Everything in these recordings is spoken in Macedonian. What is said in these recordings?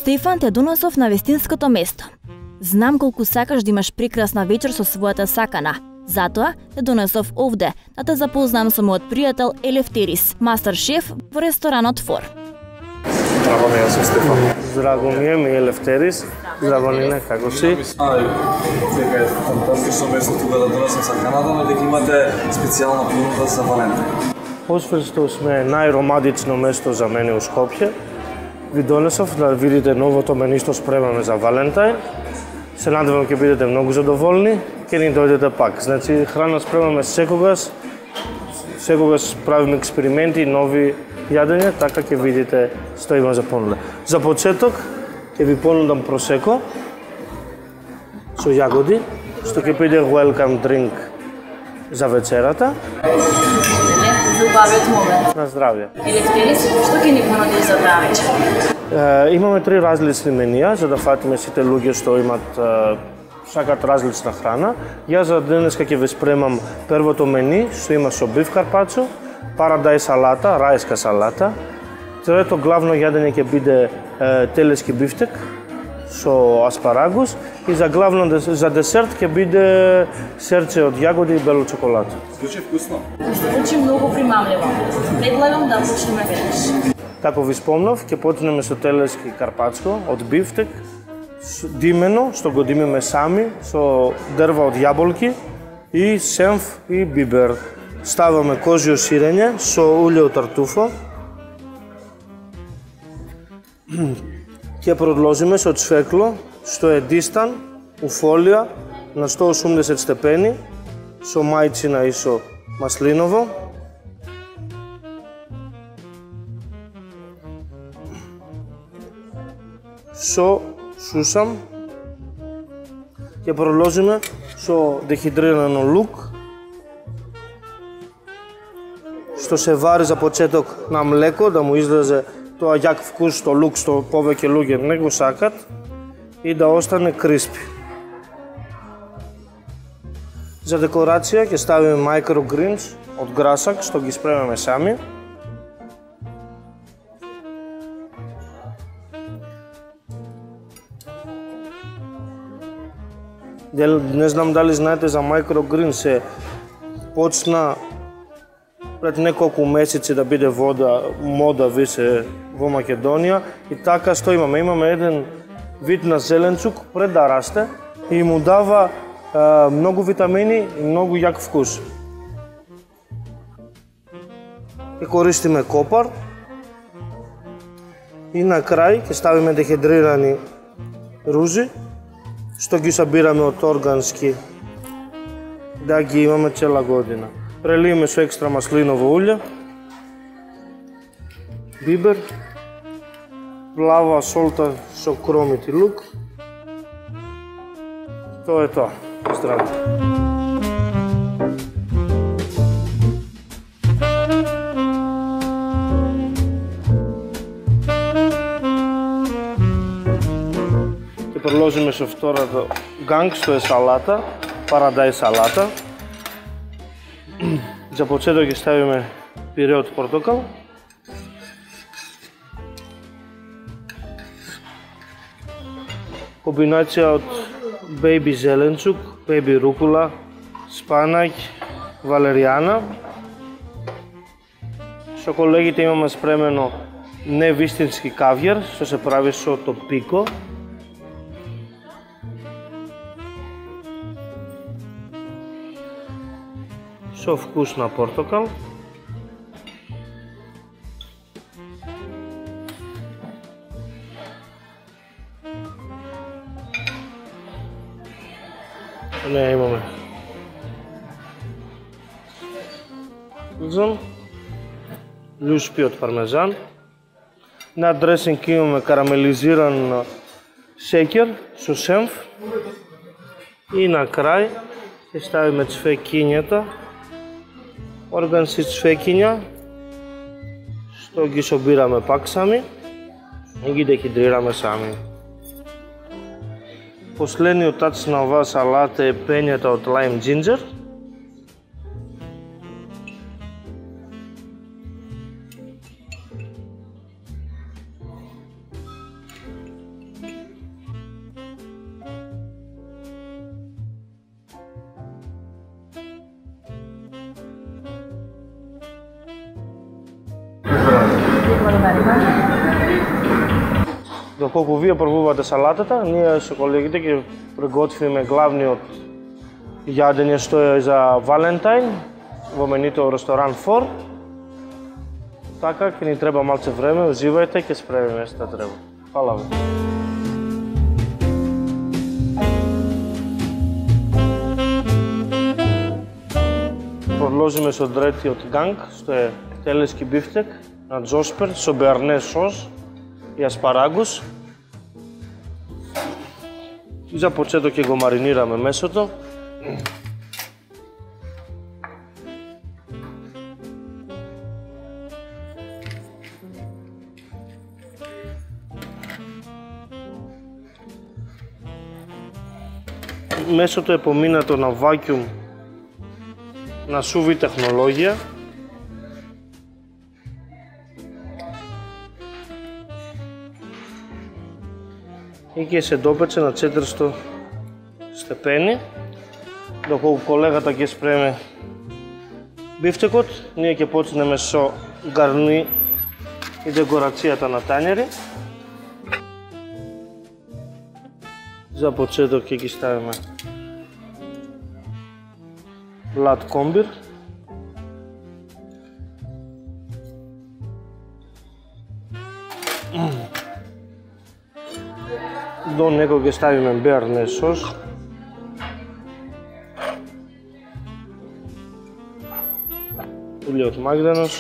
Стефан, те донесов на вистинското место. Знам колку сакаш да имаш прекрасна вечер со својата сакана. Затоа те донесов овде да те запознам со мојот пријател Елефтерис, мастер шеф во ресторанот Фор. Здраво, јас сум Стефан. Здраво ми е, ми е Елефтерис. Здраво, Нине, како си? Дека е фантастично место тука да донесам саканата, но дека имате специјална понуда за Валентин. Освен што сме најромантично место за мене у Скопје, ви донесов да видите новото мену што спремаме за Валентин. Се надевам ќе бидете многу задоволни, ќе ни дојдете пак. Значи, храна спремаме секогаш правиме експерименти, нови јадења, така ќе видите што има за понуда. За почеток, ќе ви понудам просеко со јагоди, што ќе биде welcome drink за вечерата. За убавиот момент. На здравје. Елефтерис, што ќе ни понудиш за таа вечер? Имаме 3 различни менија, за да фатиме сите луѓе што сакат различна храна. Јас за денеска ќе ви спремам првото мени, што има со биф карпачо, парадајс салата, рајска салата. Трето главно јадење ќе биде телешки бифтек со аспарагус и за десерт ќе биде серце од јагоди и бело чоколад. Звучи вкусно. Звучи многу примамливо. Предлагам да почнеме веднаш. Како ви спомнав, ќе почнеме со телешки карпачко од бифтек, димено, што го димиме сами, со дрва од јаболки и сенф и бибер. Ставаме кожио сирење со улје од тартуфо. Ќе продолжиме со цвекло, што е дистан у фолија на 180 степени, со мајцина и со маслиново. Со сусам. Ќе продолжиме со дехидрирано лук, што се вари за почеток на млеко, да му излезе тоа јак вкус што лук, што повеќе луѓе не го сакат и да остане криспи. За декорација ќе ставиме microgreens од грасак што ги спремаме сами. Не знам дали знаете за microgreens, се почна пред неколку месеци да биде мода више во Македонија и така што имаме еден вид на зеленчук пред да расте и му дава многу витамини и многу јак вкус. Ќе користиме копар и на крај ќе ставиме дехидрирани ружи, што ги сабираме од органски, да ги имаме цела година. Прелиеме со екстра маслиново улје, бибер, плава солта со кромит и лук. Тоа е тоа. Здраво! Ќе продолжиме со втората ганг, што е салата, парадајс салата. За почеток ќе ставиме пире од портокал. Комбинација од бејби зеленчук, бејби рукула, спанаќ, валеријана. Со колегите имаме спремено невистински кавијар, што се прави со топико. Со вкус на портокал. Не имаме. Љушпи од пармезан. На дресинг имаме карамелизиран шеќер со сенф. И на крај ќе ставиме цвеќињата. Органски цвеќиња, што ги собираме пак сами и ги дехидрираме сами. Последниот тач на оваа салата е пењата од лајм джинџер. Доколку вие пробувате салатата, ние со колегите ќе приготвиме главниот јадење што е за Валентајн во менито ресторан Фор. Така, ќе ни треба малце време, уживајте, ќе спремиме што треба. Фала ви. Продолжиме со третиот ганг, што е телески бифтек на джошпер со беарнез сос и аспарагус. И за почеток ќе го маринираме месото. Месото е поминато на вакуум на суви технологија. И ќе се допече на 400 степени. Доколку колегата ќе спреме бифтекот, ние ќе почнеме со гарни и декорацијата на тањери. За почеток ќе ги ставиме лад комбир. До него ќе ставиме беарнез сос. Или од Магданос.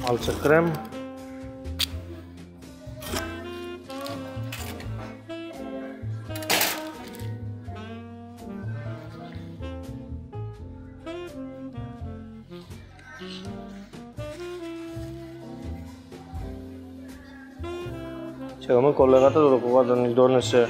Малце крем. Чекаме колегата до кога да ни донесе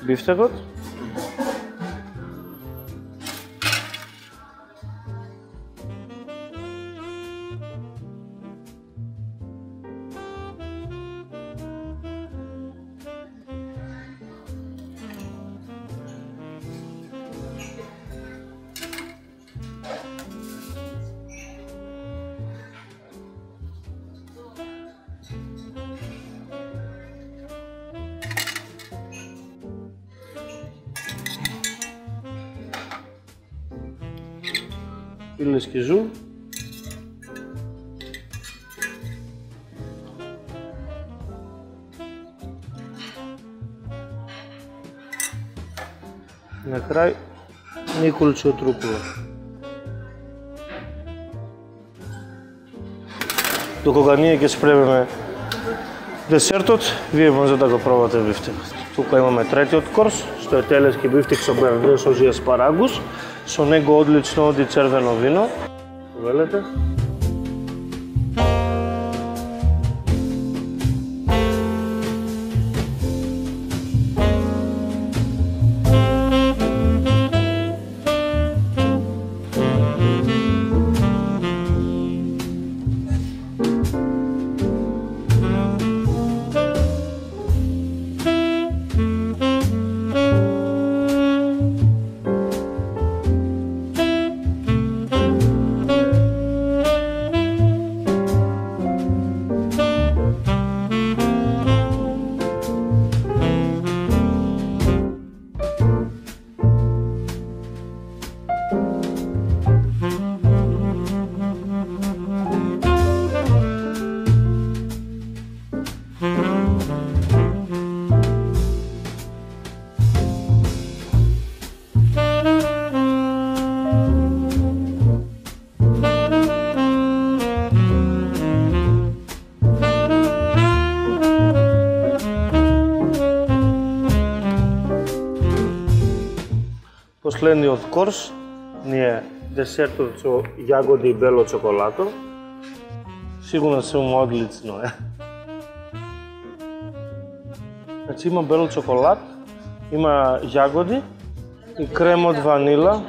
бифтекот. Пилешки жул. На крај неколку од рукола. Докога ние ќе спремеме десертот, вие може да го пробате бифтекот. Тука имаме третиот корс, што е телески бифтек со беарнез сос и аспарагус. Со него одлично оди црвено вино. Велете? Последниот корс ни е десертот со јагоди и бело чоколато. Сигурно сум одлично е. Значи има бело чоколад, има јагоди и крем од ванила.